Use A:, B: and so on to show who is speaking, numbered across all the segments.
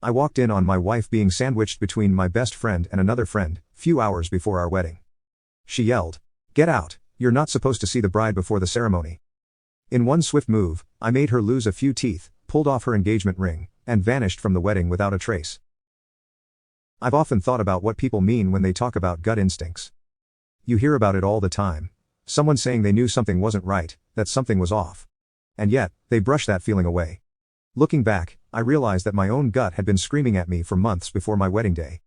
A: I walked in on my wife being sandwiched between my best friend and another friend, few hours before our wedding. She yelled, "Get out, you're not supposed to see the bride before the ceremony." In one swift move, I made her lose a few teeth, pulled off her engagement ring, and vanished from the wedding without a trace. I've often thought about what people mean when they talk about gut instincts. You hear about it all the time. Someone saying they knew something wasn't right, that something was off. And yet, they brush that feeling away. Looking back, I realized that my own gut had been screaming at me for months before my wedding day.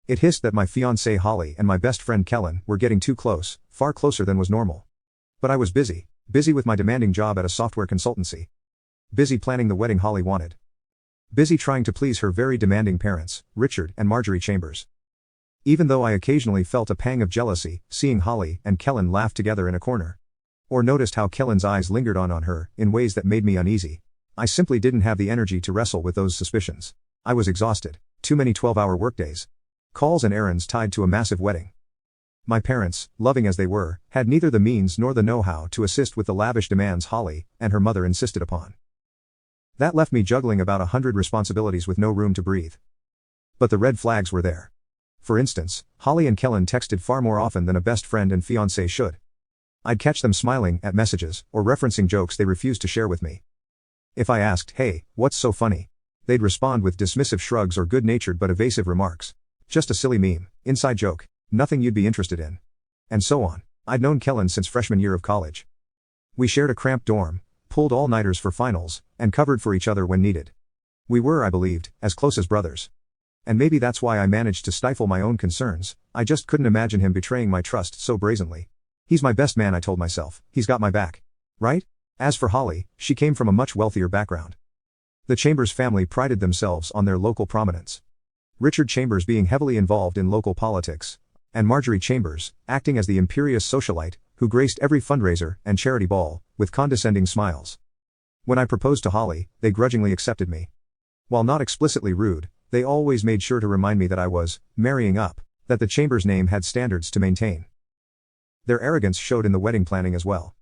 A: It hissed that my fiancée Holly and my best friend Kellen were getting too close, far closer than was normal. But I was busy with my demanding job at a software consultancy. Busy planning the wedding Holly wanted. Busy trying to please her very demanding parents, Richard and Marjorie Chambers. Even though I occasionally felt a pang of jealousy, seeing Holly and Kellen laugh together in a corner. Or noticed how Kellen's eyes lingered on her, in ways that made me uneasy. I simply didn't have the energy to wrestle with those suspicions. I was exhausted. Too many 12-hour workdays. Calls and errands tied to a massive wedding. My parents, loving as they were, had neither the means nor the know-how to assist with the lavish demands Holly and her mother insisted upon. That left me juggling about 100 responsibilities with no room to breathe. But the red flags were there. For instance, Holly and Kellen texted far more often than a best friend and fiancé should. I'd catch them smiling at messages, or referencing jokes they refused to share with me. If I asked, "Hey, what's so funny?" they'd respond with dismissive shrugs or good-natured but evasive remarks. "Just a silly meme, inside joke, nothing you'd be interested in." And so on. I'd known Kellen since freshman year of college. We shared a cramped dorm, pulled all-nighters for finals, and covered for each other when needed. We were, I believed, as close as brothers. And maybe that's why I managed to stifle my own concerns. I just couldn't imagine him betraying my trust so brazenly. He's my best man, I told myself. He's got my back. Right? As for Holly, she came from a much wealthier background. The Chambers family prided themselves on their local prominence. Richard Chambers being heavily involved in local politics, and Marjorie Chambers, acting as the imperious socialite, who graced every fundraiser and charity ball, with condescending smiles. When I proposed to Holly, they grudgingly accepted me. While not explicitly rude, they always made sure to remind me that I was marrying up, that the Chambers name had standards to maintain. Their arrogance showed in the wedding planning as well.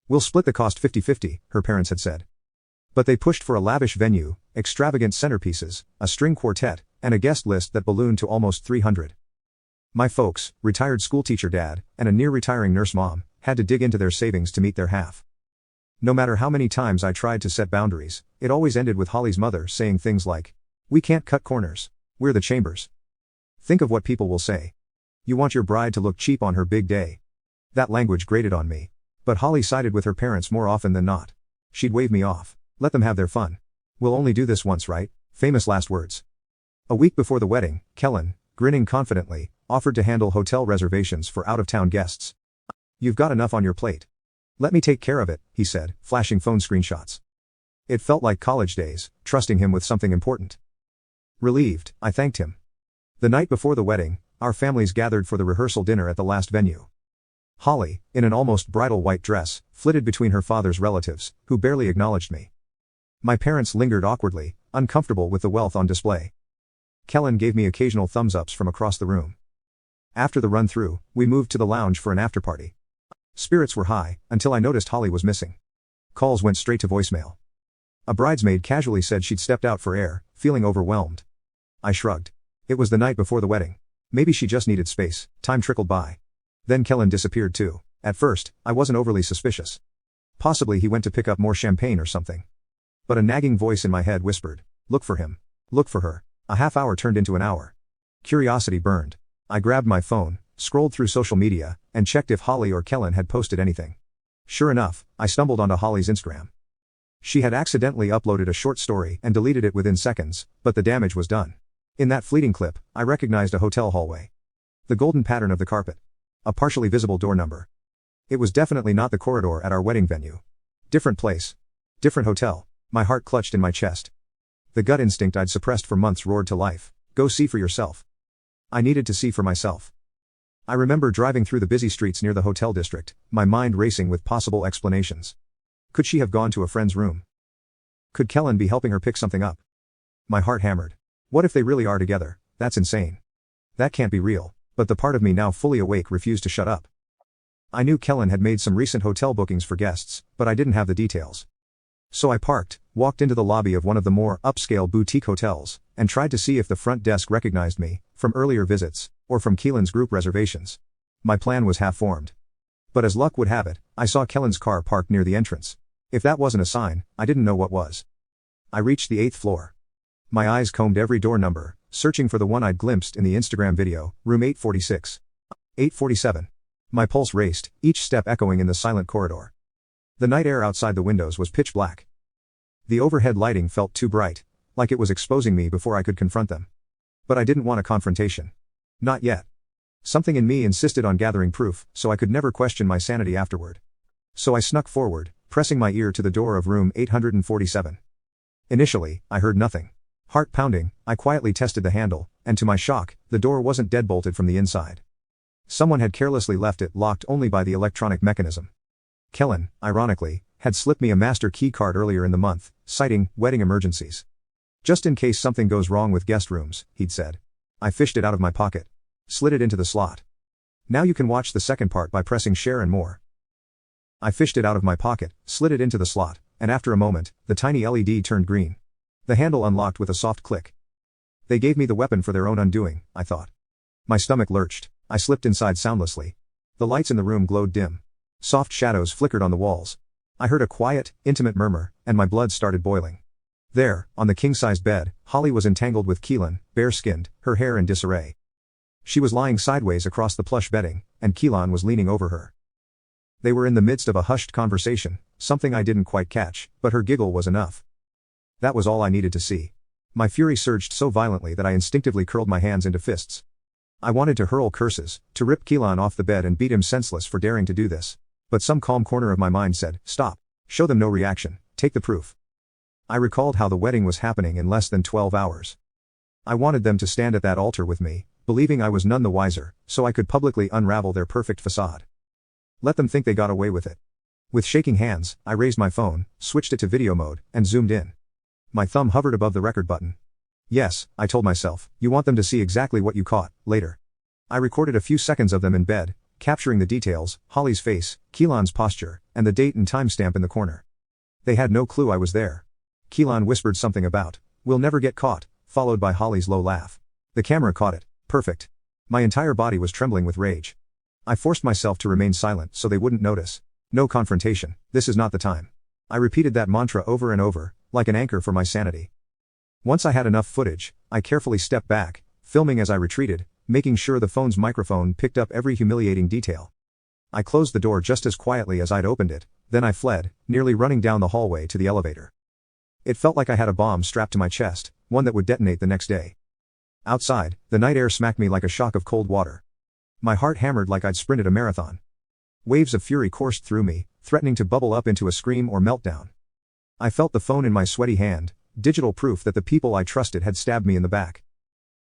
A: "We'll split the cost 50-50, her parents had said. But they pushed for a lavish venue, extravagant centerpieces, a string quartet, and a guest list that ballooned to almost 300. My folks, retired schoolteacher dad, and a near-retiring nurse mom, had to dig into their savings to meet their half. No matter how many times I tried to set boundaries, it always ended with Holly's mother saying things like, "We can't cut corners. We're the Chambers. Think of what people will say. You want your bride to look cheap on her big day." That language grated on me. But Holly sided with her parents more often than not. She'd wave me off. Let them have their fun. "We'll only do this once, right?" Famous last words. A week before the wedding, Kellen, grinning confidently, offered to handle hotel reservations for out-of-town guests. "You've got enough on your plate. Let me take care of it," he said, flashing phone screenshots. It felt like college days, trusting him with something important. Relieved, I thanked him. The night before the wedding, our families gathered for the rehearsal dinner at the last venue. Holly, in an almost bridal white dress, flitted between her father's relatives, who barely acknowledged me. My parents lingered awkwardly, uncomfortable with the wealth on display. Kellen gave me occasional thumbs-ups from across the room. After the run-through, we moved to the lounge for an after-party. Spirits were high, until I noticed Holly was missing. Calls went straight to voicemail. A bridesmaid casually said she'd stepped out for air, feeling overwhelmed. I shrugged. It was the night before the wedding. Maybe she just needed space. Time trickled by. Then Kellen disappeared too. At first, I wasn't overly suspicious. Possibly he went to pick up more champagne or something. But a nagging voice in my head whispered, "Look for him. Look for her." A half hour turned into an hour. Curiosity burned. I grabbed my phone, scrolled through social media, and checked if Holly or Kellen had posted anything. Sure enough, I stumbled onto Holly's Instagram. She had accidentally uploaded a short story and deleted it within seconds, but the damage was done. In that fleeting clip, I recognized a hotel hallway. The golden pattern of the carpet. A partially visible door number. It was definitely not the corridor at our wedding venue. Different place. Different hotel. My heart clutched in my chest. The gut instinct I'd suppressed for months roared to life. Go see for yourself. I needed to see for myself. I remember driving through the busy streets near the hotel district, my mind racing with possible explanations. Could she have gone to a friend's room? Could Kellen be helping her pick something up? My heart hammered. What if they really are together? That's insane. That can't be real. But the part of me now fully awake refused to shut up. I knew Kellen had made some recent hotel bookings for guests, but I didn't have the details. So I parked, walked into the lobby of one of the more upscale boutique hotels, and tried to see if the front desk recognized me, from earlier visits, or from Keelan's group reservations. My plan was half-formed. But as luck would have it, I saw Kellen's car parked near the entrance. If that wasn't a sign, I didn't know what was. I reached the 8th floor. My eyes combed every door number, searching for the one I'd glimpsed in the Instagram video, room 846. 847. My pulse raced, each step echoing in the silent corridor. The night air outside the windows was pitch black. The overhead lighting felt too bright, like it was exposing me before I could confront them. But I didn't want a confrontation. Not yet. Something in me insisted on gathering proof, so I could never question my sanity afterward. So I snuck forward, pressing my ear to the door of room 847. Initially, I heard nothing. Heart pounding, I quietly tested the handle, and to my shock, the door wasn't deadbolted from the inside. Someone had carelessly left it locked only by the electronic mechanism. Kellen, ironically, had slipped me a master key card earlier in the month, citing wedding emergencies. Just in case something goes wrong with guest rooms, he'd said. I fished it out of my pocket. Slid it into the slot. Now you can watch the second part by pressing share and more. I fished it out of my pocket, slid it into the slot, and after a moment, the tiny LED turned green. The handle unlocked with a soft click. They gave me the weapon for their own undoing, I thought. My stomach lurched. I slipped inside soundlessly. The lights in the room glowed dim. Soft shadows flickered on the walls. I heard a quiet, intimate murmur, and my blood started boiling. There, on the king-sized bed, Holly was entangled with Keelan, bare-skinned, her hair in disarray. She was lying sideways across the plush bedding, and Keelan was leaning over her. They were in the midst of a hushed conversation, something I didn't quite catch, but her giggle was enough. That was all I needed to see. My fury surged so violently that I instinctively curled my hands into fists. I wanted to hurl curses, to rip Keelan off the bed and beat him senseless for daring to do this. But some calm corner of my mind said, stop. Show them no reaction, take the proof. I recalled how the wedding was happening in less than 12 hours. I wanted them to stand at that altar with me, believing I was none the wiser, so I could publicly unravel their perfect facade. Let them think they got away with it. With shaking hands, I raised my phone, switched it to video mode, and zoomed in. My thumb hovered above the record button. Yes, I told myself, you want them to see exactly what you caught, later. I recorded a few seconds of them in bed, capturing the details, Holly's face, Keelan's posture, and the date and timestamp in the corner. They had no clue I was there. Keelan whispered something about, we'll never get caught, followed by Holly's low laugh. The camera caught it. Perfect. My entire body was trembling with rage. I forced myself to remain silent so they wouldn't notice. No confrontation, this is not the time. I repeated that mantra over and over, like an anchor for my sanity. Once I had enough footage, I carefully stepped back, filming as I retreated, making sure the phone's microphone picked up every humiliating detail. I closed the door just as quietly as I'd opened it, then I fled, nearly running down the hallway to the elevator. It felt like I had a bomb strapped to my chest, one that would detonate the next day. Outside, the night air smacked me like a shock of cold water. My heart hammered like I'd sprinted a marathon. Waves of fury coursed through me, threatening to bubble up into a scream or meltdown. I felt the phone in my sweaty hand, digital proof that the people I trusted had stabbed me in the back.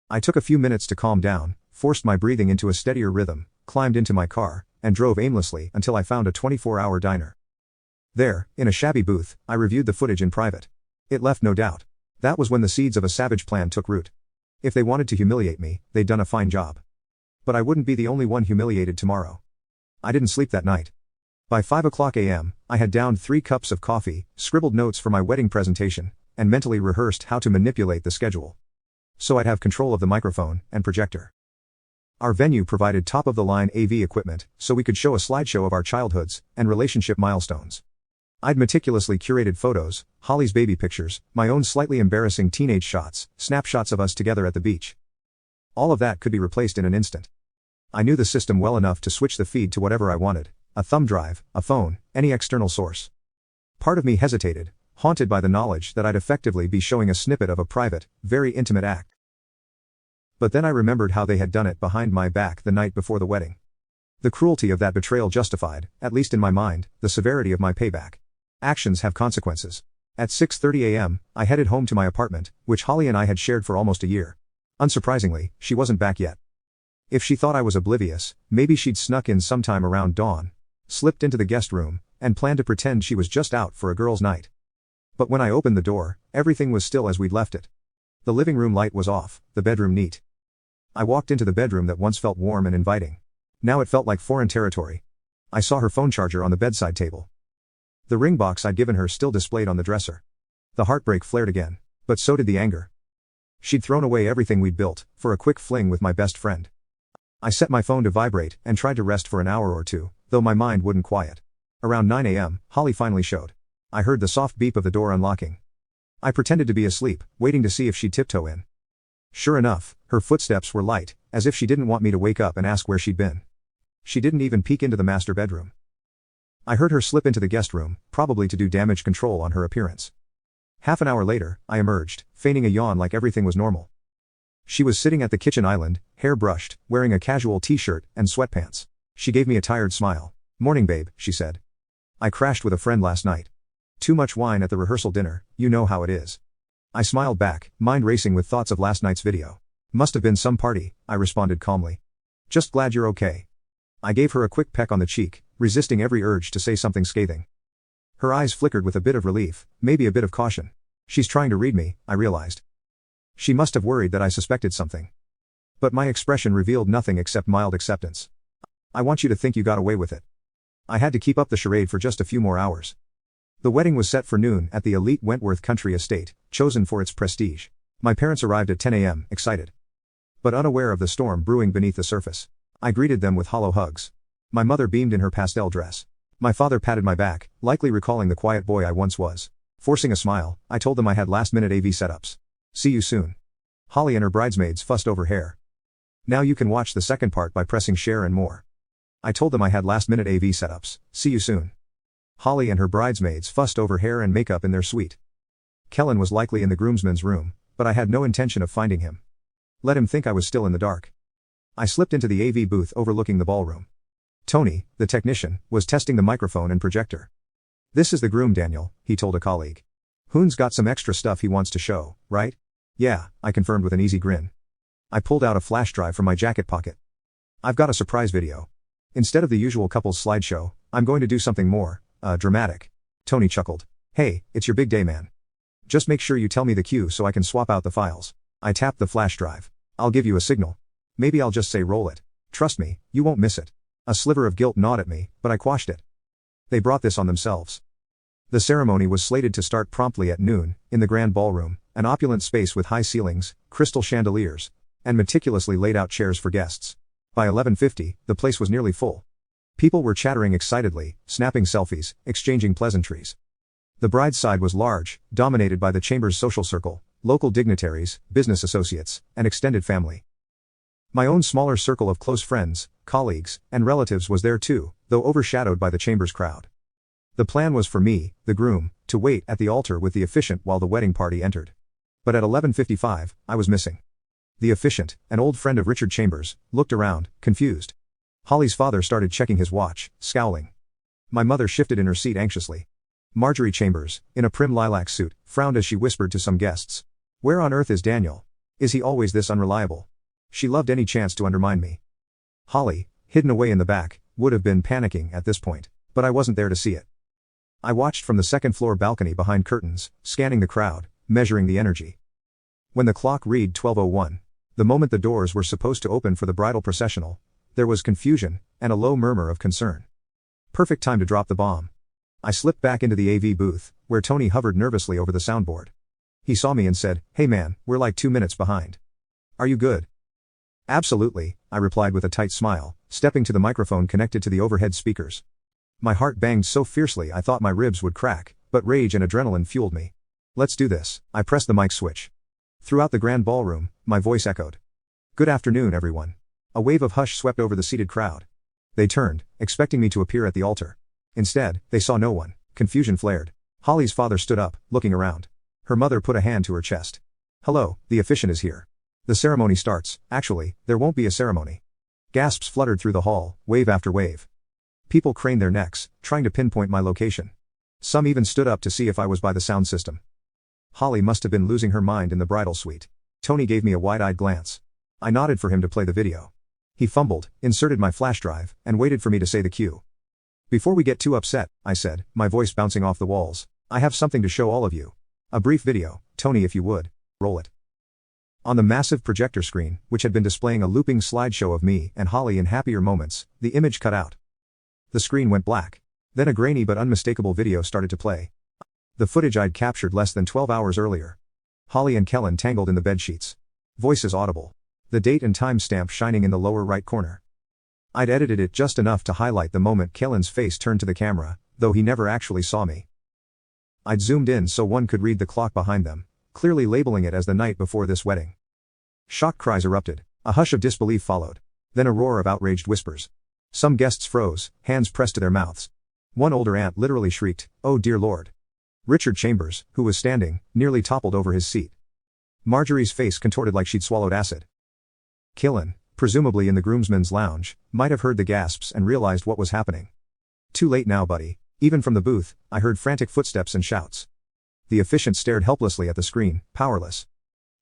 A: I took a few minutes to calm down, forced my breathing into a steadier rhythm, climbed into my car, and drove aimlessly until I found a 24-hour diner. There, in a shabby booth, I reviewed the footage in private. It left no doubt. That was when the seeds of a savage plan took root. If they wanted to humiliate me, they'd done a fine job. But I wouldn't be the only one humiliated tomorrow. I didn't sleep that night. By 5:00 a.m., I had downed 3 cups of coffee, scribbled notes for my wedding presentation, and mentally rehearsed how to manipulate the schedule. So I'd have control of the microphone and projector. Our venue provided top-of-the-line AV equipment, so we could show a slideshow of our childhoods and relationship milestones. I'd meticulously curated photos, Holly's baby pictures, my own slightly embarrassing teenage shots, snapshots of us together at the beach. All of that could be replaced in an instant. I knew the system well enough to switch the feed to whatever I wanted, a thumb drive, a phone, any external source. Part of me hesitated, haunted by the knowledge that I'd effectively be showing a snippet of a private, very intimate act. But then I remembered how they had done it behind my back the night before the wedding. The cruelty of that betrayal justified, at least in my mind, the severity of my payback. Actions have consequences. At 6:30 a.m., I headed home to my apartment, which Holly and I had shared for almost a year. Unsurprisingly, she wasn't back yet. If she thought I was oblivious, maybe she'd snuck in sometime around dawn, slipped into the guest room, and planned to pretend she was just out for a girls' night. But when I opened the door, everything was still as we'd left it. The living room light was off, the bedroom neat. I walked into the bedroom that once felt warm and inviting. Now it felt like foreign territory. I saw her phone charger on the bedside table. The ring box I'd given her still displayed on the dresser. The heartbreak flared again, but so did the anger. She'd thrown away everything we'd built, for a quick fling with my best friend. I set my phone to vibrate, and tried to rest for an hour or two, though my mind wouldn't quiet. Around 9 a.m., Holly finally showed. I heard the soft beep of the door unlocking. I pretended to be asleep, waiting to see if she'd tiptoe in. Sure enough, her footsteps were light, as if she didn't want me to wake up and ask where she'd been. She didn't even peek into the master bedroom. I heard her slip into the guest room, probably to do damage control on her appearance. Half an hour later, I emerged, feigning a yawn like everything was normal. She was sitting at the kitchen island, hair brushed, wearing a casual t-shirt and sweatpants. She gave me a tired smile. "Morning, babe," she said. "I crashed with a friend last night. Too much wine at the rehearsal dinner, you know how it is." I smiled back, mind racing with thoughts of last night's video. "Must have been some party," I responded calmly. "Just glad you're okay." I gave her a quick peck on the cheek, resisting every urge to say something scathing. Her eyes flickered with a bit of relief, maybe a bit of caution. She's trying to read me, I realized. She must have worried that I suspected something. But my expression revealed nothing except mild acceptance. "I want you to think you got away with it." I had to keep up the charade for just a few more hours. The wedding was set for noon at the elite Wentworth country estate, chosen for its prestige. My parents arrived at 10 a.m., excited, but unaware of the storm brewing beneath the surface. I greeted them with hollow hugs. My mother beamed in her pastel dress. My father patted my back, likely recalling the quiet boy I once was. Forcing a smile, I told them I had last-minute AV setups. "See you soon." Holly and her bridesmaids fussed over hair. "Now you can watch the second part by pressing share and more." I told them I had last-minute AV setups. "See you soon." Holly and her bridesmaids fussed over hair and makeup in their suite. Kellen was likely in the groomsmen's room, but I had no intention of finding him. Let him think I was still in the dark. I slipped into the AV booth overlooking the ballroom. Tony, the technician, was testing the microphone and projector. "This is the groom, Daniel," he told a colleague. "Hoon's got some extra stuff he wants to show, right?" "Yeah," I confirmed with an easy grin. I pulled out a flash drive from my jacket pocket. "I've got a surprise video. Instead of the usual couples slideshow, I'm going to do something more, dramatic." Tony chuckled. "Hey, it's your big day, man. Just make sure you tell me the cue so I can swap out the files." I tapped the flash drive. "I'll give you a signal. Maybe I'll just say roll it. Trust me, you won't miss it." A sliver of guilt gnawed at me, but I quashed it. They brought this on themselves. The ceremony was slated to start promptly at noon, in the grand ballroom, an opulent space with high ceilings, crystal chandeliers, and meticulously laid out chairs for guests. By 11:50, the place was nearly full. People were chattering excitedly, snapping selfies, exchanging pleasantries. The bride's side was large, dominated by the chamber's social circle, local dignitaries, business associates, and extended family. My own smaller circle of close friends, colleagues, and relatives was there too, though overshadowed by the chamber's crowd. The plan was for me, the groom, to wait at the altar with the officiant while the wedding party entered. But at 11:55, I was missing. The officiant, an old friend of Richard Chambers, looked around, confused. Holly's father started checking his watch, scowling. My mother shifted in her seat anxiously. Marjorie Chambers, in a prim lilac suit, frowned as she whispered to some guests. "Where on earth is Daniel? Is he always this unreliable?" She loved any chance to undermine me. Holly, hidden away in the back, would have been panicking at this point, but I wasn't there to see it. I watched from the second-floor balcony behind curtains, scanning the crowd, measuring the energy. When the clock read 12:01, the moment the doors were supposed to open for the bridal processional, there was confusion, and a low murmur of concern. Perfect time to drop the bomb. I slipped back into the AV booth, where Tony hovered nervously over the soundboard. He saw me and said, "Hey man, we're like 2 minutes behind. Are you good?" "Absolutely," I replied with a tight smile, stepping to the microphone connected to the overhead speakers. My heart banged so fiercely I thought my ribs would crack, but rage and adrenaline fueled me. "Let's do this." I pressed the mic switch. Throughout the grand ballroom, my voice echoed. "Good afternoon, everyone." A wave of hush swept over the seated crowd. They turned, expecting me to appear at the altar. Instead, they saw no one. Confusion flared. Holly's father stood up, looking around. Her mother put a hand to her chest. "Hello, the officiant is here. The ceremony starts." Actually, there won't be a ceremony. Gasps fluttered through the hall, wave after wave. People craned their necks, trying to pinpoint my location. Some even stood up to see if I was by the sound system. Holly must have been losing her mind in the bridal suite. Tony gave me a wide-eyed glance. I nodded for him to play the video. He fumbled, inserted my flash drive, and waited for me to say the cue. "Before we get too upset," I said, my voice bouncing off the walls, "I have something to show all of you. A brief video. Tony, if you would, roll it." On the massive projector screen, which had been displaying a looping slideshow of me and Holly in happier moments, the image cut out. The screen went black. Then a grainy but unmistakable video started to play. The footage I'd captured less than 12 hours earlier. Holly and Kellen tangled in the bedsheets. Voices audible. The date and time stamp shining in the lower right corner. I'd edited it just enough to highlight the moment Kellen's face turned to the camera, though he never actually saw me. I'd zoomed in so one could read the clock behind them, clearly labeling it as the night before this wedding. Shock cries erupted. A hush of disbelief followed. Then a roar of outraged whispers. Some guests froze, hands pressed to their mouths. One older aunt literally shrieked, "Oh dear Lord." Richard Chambers, who was standing, nearly toppled over his seat. Marjorie's face contorted like she'd swallowed acid. Kellen, presumably in the groomsmen's lounge, might have heard the gasps and realized what was happening. "Too late now, buddy." Even from the booth, I heard frantic footsteps and shouts. The officiant stared helplessly at the screen, powerless.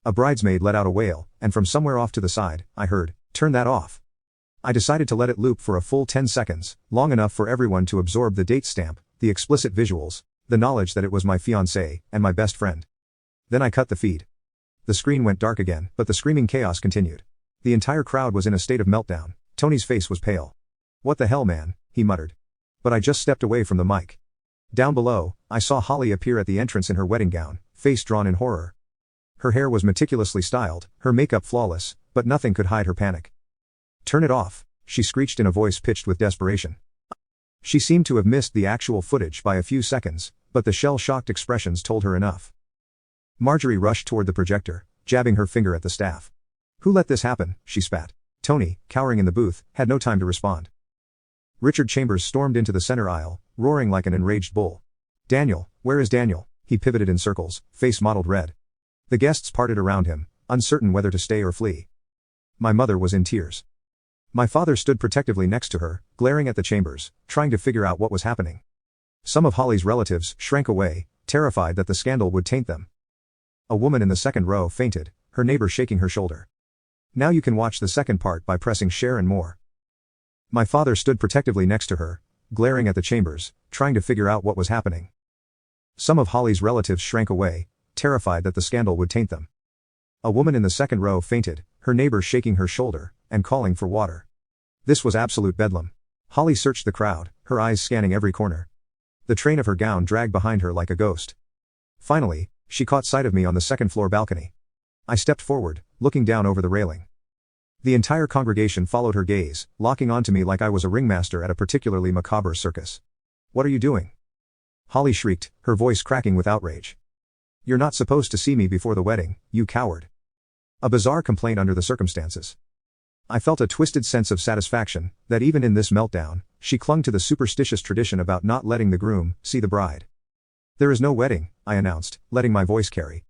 A: A bridesmaid let out a wail, and from somewhere off to the side, I heard, "Turn that off." I decided to let it loop for a full 10 seconds, long enough for everyone to absorb the date stamp, the explicit visuals, the knowledge that it was my fiancé, and my best friend. Then I cut the feed. The screen went dark again, but the screaming chaos continued. The entire crowd was in a state of meltdown. Tony's face was pale. "What the hell, man," he muttered. But I just stepped away from the mic. Down below, I saw Holly appear at the entrance in her wedding gown, face drawn in horror. Her hair was meticulously styled, her makeup flawless, but nothing could hide her panic. "Turn it off," she screeched in a voice pitched with desperation. She seemed to have missed the actual footage by a few seconds, but the shell-shocked expressions told her enough. Marjorie rushed toward the projector, jabbing her finger at the staff. "Who let this happen?" she spat. Tony, cowering in the booth, had no time to respond. Richard Chambers stormed into the center aisle, roaring like an enraged bull. "Daniel, where is Daniel?" He pivoted in circles, face mottled red. The guests parted around him, uncertain whether to stay or flee. My mother was in tears. My father stood protectively next to her, glaring at the Chambers, trying to figure out what was happening. Some of Holly's relatives shrank away, terrified that the scandal would taint them. A woman in the second row fainted, her neighbor shaking her shoulder. Now you can watch the second part by pressing share and more. My father stood protectively next to her, glaring at the Chambers, trying to figure out what was happening. Some of Holly's relatives shrank away, terrified that the scandal would taint them. A woman in the second row fainted, her neighbor shaking her shoulder, and calling for water. This was absolute bedlam. Holly searched the crowd, her eyes scanning every corner. The train of her gown dragged behind her like a ghost. Finally, she caught sight of me on the second-floor balcony. I stepped forward, looking down over the railing. The entire congregation followed her gaze, locking onto me like I was a ringmaster at a particularly macabre circus. "What are you doing?" Holly shrieked, her voice cracking with outrage. "You're not supposed to see me before the wedding, you coward." A bizarre complaint under the circumstances. I felt a twisted sense of satisfaction, that even in this meltdown, she clung to the superstitious tradition about not letting the groom see the bride. "There is no wedding," I announced, letting my voice carry.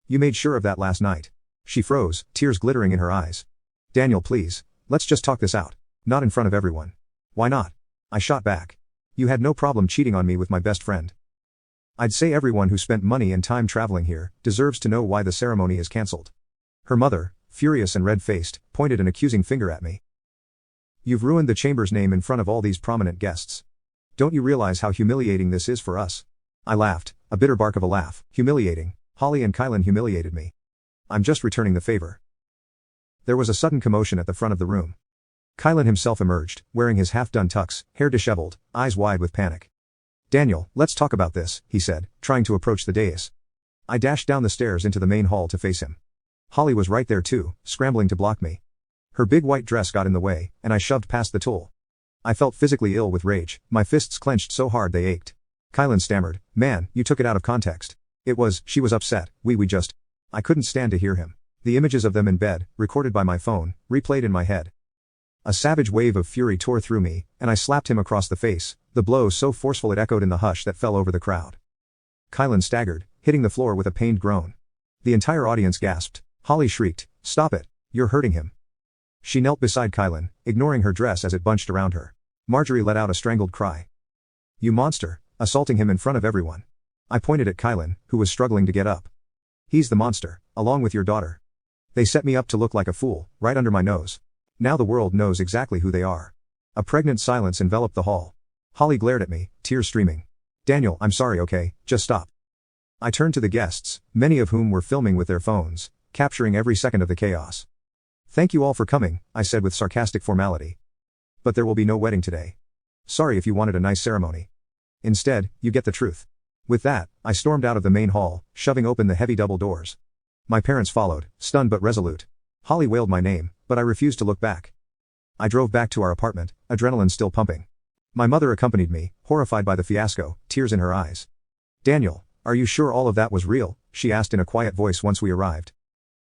A: "You made sure of that last night." She froze, tears glittering in her eyes. "Daniel, please, let's just talk this out. Not in front of everyone." "Why not?" I shot back. "You had no problem cheating on me with my best friend." "I'd say everyone who spent money and time traveling here deserves to know why the ceremony is cancelled." Her mother, furious and red-faced, pointed an accusing finger at me. "You've ruined the Chambers' name in front of all these prominent guests. Don't you realize how humiliating this is for us?" I laughed, a bitter bark of a laugh. "Humiliating? Holly and Kylan humiliated me. I'm just returning the favor." There was a sudden commotion at the front of the room. Kylan himself emerged, wearing his half-done tux, hair disheveled, eyes wide with panic. "Daniel, let's talk about this," he said, trying to approach the dais. I dashed down the stairs into the main hall to face him. Holly was right there too, scrambling to block me. Her big white dress got in the way, and I shoved past the tool. I felt physically ill with rage, my fists clenched so hard they ached. Kylan stammered, "Man, you took it out of context. She was upset, we just..." I couldn't stand to hear him. The images of them in bed, recorded by my phone, replayed in my head. A savage wave of fury tore through me, and I slapped him across the face, the blow so forceful it echoed in the hush that fell over the crowd. Kylan staggered, hitting the floor with a pained groan. The entire audience gasped. Holly shrieked, "Stop it, you're hurting him." She knelt beside Kylan, ignoring her dress as it bunched around her. Marjorie let out a strangled cry. "You monster, assaulting him in front of everyone." I pointed at Kylan, who was struggling to get up. "He's the monster, along with your daughter. They set me up to look like a fool, right under my nose. Now the world knows exactly who they are." A pregnant silence enveloped the hall. Holly glared at me, tears streaming. "Daniel, I'm sorry, okay, just stop." I turned to the guests, many of whom were filming with their phones, capturing every second of the chaos. "Thank you all for coming," I said with sarcastic formality. "But there will be no wedding today. Sorry if you wanted a nice ceremony. Instead, you get the truth." With that, I stormed out of the main hall, shoving open the heavy double doors. My parents followed, stunned but resolute. Holly wailed my name, but I refused to look back. I drove back to our apartment, adrenaline still pumping. My mother accompanied me, horrified by the fiasco, tears in her eyes. "Daniel, are you sure all of that was real?" she asked in a quiet voice once we arrived.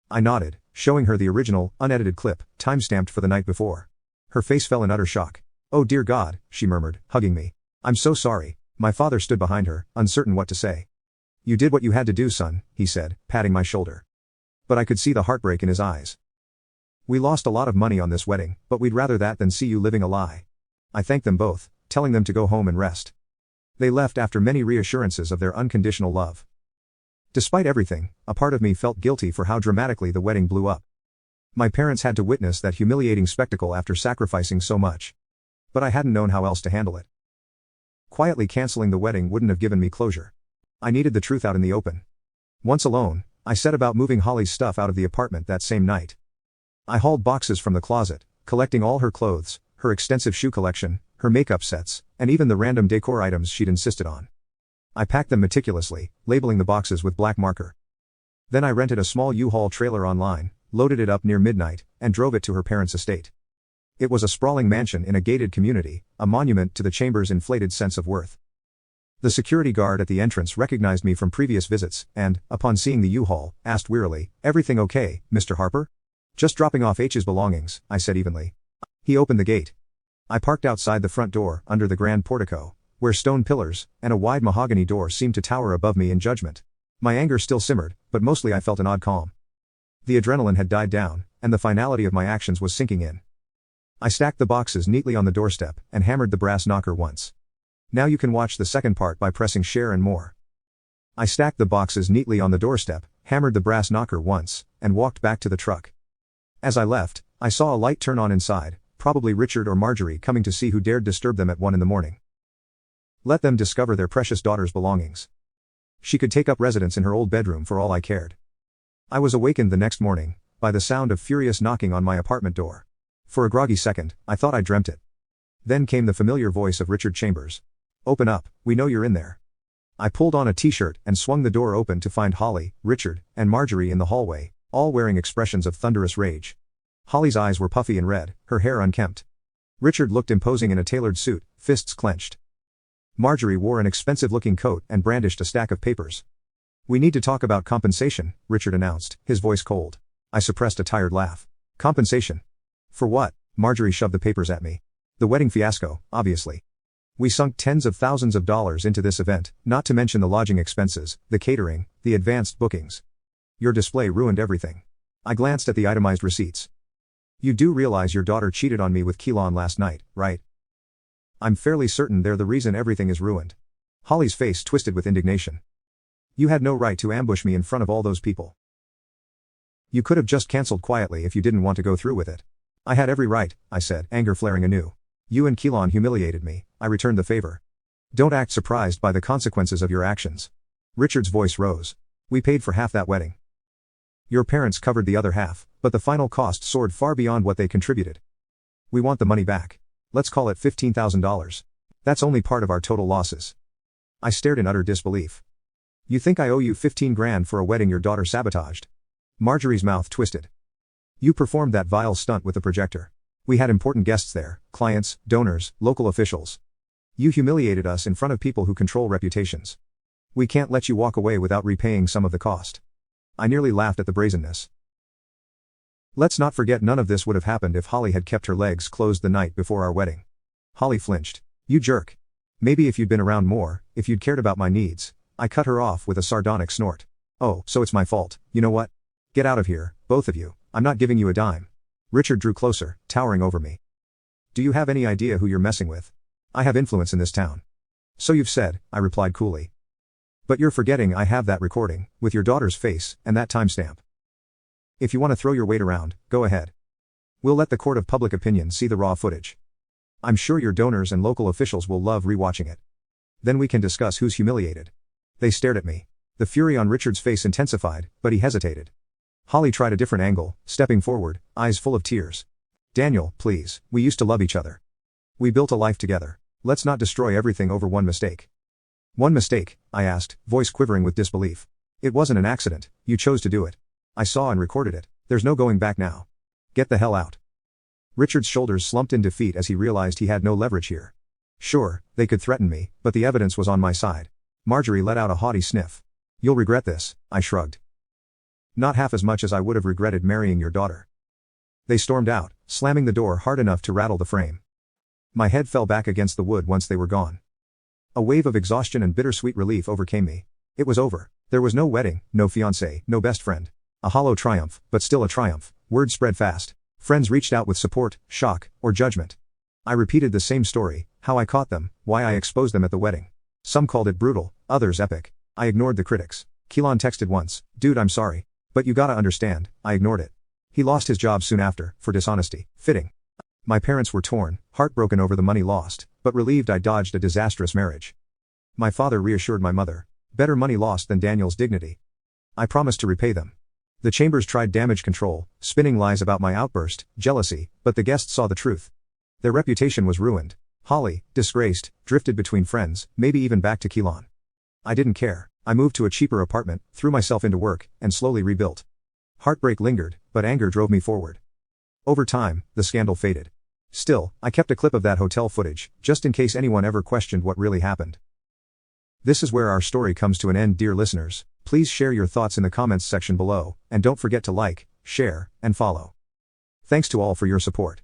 A: I nodded, showing her the original, unedited clip, time-stamped for the night before. Her face fell in utter shock. "Oh dear God," she murmured, hugging me. "I'm so sorry." My father stood behind her, uncertain what to say. "You did what you had to do, son," he said, patting my shoulder. But I could see the heartbreak in his eyes. "We lost a lot of money on this wedding, but we'd rather that than see you living a lie." I thanked them both, telling them to go home and rest. They left after many reassurances of their unconditional love. Despite everything, a part of me felt guilty for how dramatically the wedding blew up. My parents had to witness that humiliating spectacle after sacrificing so much. But I hadn't known how else to handle it. Quietly canceling the wedding wouldn't have given me closure. I needed the truth out in the open. Once alone, I set about moving Holly's stuff out of the apartment that same night. I hauled boxes from the closet, collecting all her clothes, her extensive shoe collection, her makeup sets, and even the random decor items she'd insisted on. I packed them meticulously, labeling the boxes with black marker. Then I rented a small U-Haul trailer online, loaded it up near midnight, and drove it to her parents' estate. It was a sprawling mansion in a gated community, a monument to the chamber's inflated sense of worth. The security guard at the entrance recognized me from previous visits, and, upon seeing the U-Haul, asked wearily, "Everything okay, Mr. Harper?" "Just dropping off H's belongings," I said evenly. He opened the gate. I parked outside the front door, under the grand portico, where stone pillars and a wide mahogany door seemed to tower above me in judgment. My anger still simmered, but mostly I felt an odd calm. The adrenaline had died down, and the finality of my actions was sinking in. I stacked the boxes neatly on the doorstep, and hammered the brass knocker once. Now you can watch the second part by pressing share and more. I stacked the boxes neatly on the doorstep, hammered the brass knocker once, and walked back to the truck. As I left, I saw a light turn on inside, probably Richard or Marjorie coming to see who dared disturb them at 1 a.m. Let them discover their precious daughter's belongings. She could take up residence in her old bedroom for all I cared. I was awakened the next morning, by the sound of furious knocking on my apartment door. For a groggy second, I thought I dreamt it. Then came the familiar voice of Richard Chambers. "Open up, we know you're in there." I pulled on a t-shirt and swung the door open to find Holly, Richard, and Marjorie in the hallway, all wearing expressions of thunderous rage. Holly's eyes were puffy and red, her hair unkempt. Richard looked imposing in a tailored suit, fists clenched. Marjorie wore an expensive-looking coat and brandished a stack of papers. "We need to talk about compensation," Richard announced, his voice cold. I suppressed a tired laugh. "Compensation? For what?" Marjorie shoved the papers at me. "The wedding fiasco, obviously. We sunk tens of thousands of dollars into this event, not to mention the lodging expenses, the catering, the advanced bookings. Your display ruined everything." I glanced at the itemized receipts. "You do realize your daughter cheated on me with Keelan last night, right?" "I'm fairly certain they're the reason everything is ruined." Holly's face twisted with indignation. "You had no right to ambush me in front of all those people. You could have just cancelled quietly if you didn't want to go through with it." "I had every right," I said, anger flaring anew. "You and Keelan humiliated me, I returned the favor. Don't act surprised by the consequences of your actions." Richard's voice rose. "We paid for half that wedding. Your parents covered the other half, but the final cost soared far beyond what they contributed. We want the money back. Let's call it $15,000. That's only part of our total losses." I stared in utter disbelief. "You think I owe you 15 grand for a wedding your daughter sabotaged?" Marjorie's mouth twisted. "You performed that vile stunt with the projector. We had important guests there, clients, donors, local officials. You humiliated us in front of people who control reputations. We can't let you walk away without repaying some of the cost." I nearly laughed at the brazenness. Let's not forget none of this would have happened if Holly had kept her legs closed the night before our wedding. Holly flinched. "You jerk. Maybe if you'd been around more, if you'd cared about my needs." I cut her off with a sardonic snort. "Oh, so it's my fault, you know what? Get out of here, both of you, I'm not giving you a dime." Richard drew closer, towering over me. "Do you have any idea who you're messing with? I have influence in this town." "So you've said," I replied coolly. "But you're forgetting I have that recording, with your daughter's face, and that timestamp. If you want to throw your weight around, go ahead. We'll let the court of public opinion see the raw footage. I'm sure your donors and local officials will love rewatching it. Then we can discuss who's humiliated." They stared at me. The fury on Richard's face intensified, but he hesitated. Holly tried a different angle, stepping forward, eyes full of tears. "Daniel, please, we used to love each other. We built a life together. Let's not destroy everything over one mistake." "One mistake?" I asked, voice quivering with disbelief. "It wasn't an accident, you chose to do it." I saw and recorded it. There's no going back now. Get the hell out. Richard's shoulders slumped in defeat as he realized he had no leverage here. Sure, they could threaten me, but the evidence was on my side. Marjorie let out a haughty sniff. You'll regret this, I shrugged. Not half as much as I would have regretted marrying your daughter. They stormed out, slamming the door hard enough to rattle the frame. My head fell back against the wood once they were gone. A wave of exhaustion and bittersweet relief overcame me. It was over. There was no wedding, no fiancé, no best friend. A hollow triumph, but still a triumph. Word spread fast. Friends reached out with support, shock, or judgment. I repeated the same story, how I caught them, why I exposed them at the wedding. Some called it brutal, others epic. I ignored the critics. Keelan texted once, "Dude, I'm sorry. But you gotta understand," I ignored it. He lost his job soon after, for dishonesty. Fitting. My parents were torn, heartbroken over the money lost, but relieved I dodged a disastrous marriage. My father reassured my mother. Better money lost than Daniel's dignity. I promised to repay them. The Chambers tried damage control, spinning lies about my outburst, jealousy, but the guests saw the truth. Their reputation was ruined. Holly, disgraced, drifted between friends, maybe even back to Keelan. I didn't care. I moved to a cheaper apartment, threw myself into work, and slowly rebuilt. Heartbreak lingered, but anger drove me forward. Over time, the scandal faded. Still, I kept a clip of that hotel footage, just in case anyone ever questioned what really happened. This is where our story comes to an end, dear listeners. Please share your thoughts in the comments section below, and don't forget to like, share, and follow. Thanks to all for your support.